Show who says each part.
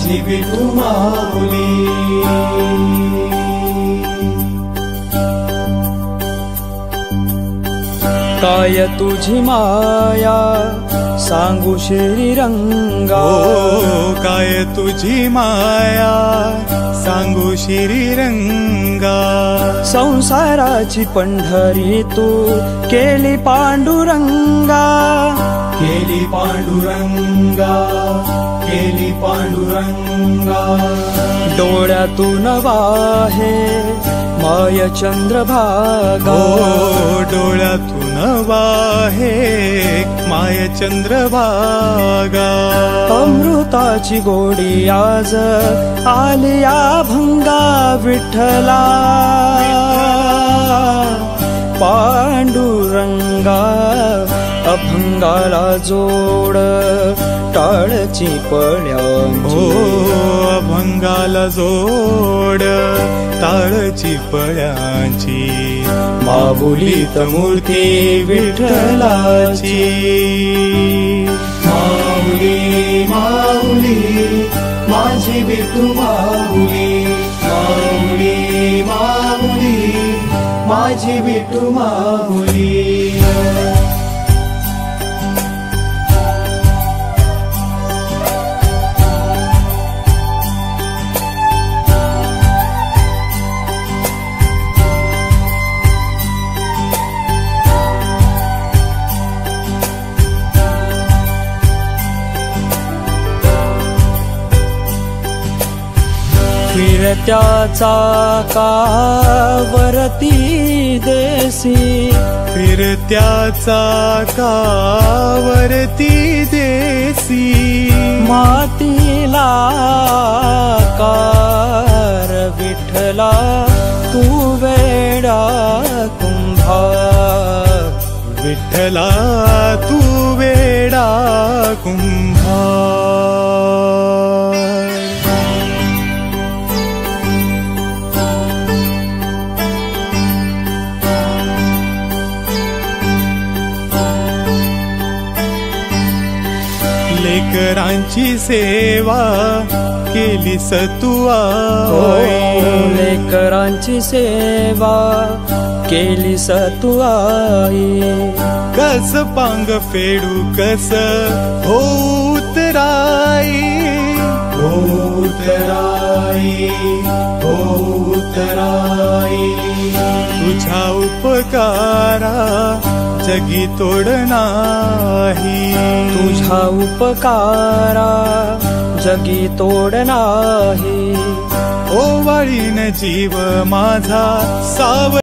Speaker 1: माझी विठू माऊली।
Speaker 2: काय तुझी माया सांगू श्रीरंगा,
Speaker 1: काय तुझी माया सांगू श्रीरंगा।
Speaker 2: संसाराची पंढरी तू केली पांडुरंगा,
Speaker 1: केली पांडुरंगा, केली पांडुरंगा।
Speaker 2: डोळ्यातून वाहे माय चंद्रभागा,
Speaker 1: डोळ्यातून वाहे माय चंद्रभागा।
Speaker 2: अमृताची गोडी आज आलिया भंगा विठ्ठला पांडुरंगा। अभंगाला जोड टाळची पळ्यांची,
Speaker 1: अभंगाला जोड टाळची पळ्यांची।
Speaker 2: माऊलीत मूर्ती विठ्ठलाची।
Speaker 1: माऊली माऊली माझी विठू माऊली, माऊली माऊली माझी विठू माऊली।
Speaker 2: फिरत्या चाकावरती देसी,
Speaker 1: फिरत्या चाकावरती देसी।
Speaker 2: मातीला कार विठ्ठला तू वेडा कुंभार,
Speaker 1: विठ्ठला तू वेडा कुंभार। लेकरांची सेवा केली तू आई,
Speaker 2: लेकरांची सेवा केली तू आई।
Speaker 1: कस पांग फेडू कस उतराई, उतराई, उतराई। तुझ्या उपकारा जगी तोड नाही,
Speaker 2: तुझ्या उपकारा जगी तोड नाही।
Speaker 1: ओवाळीन जीव माझा साव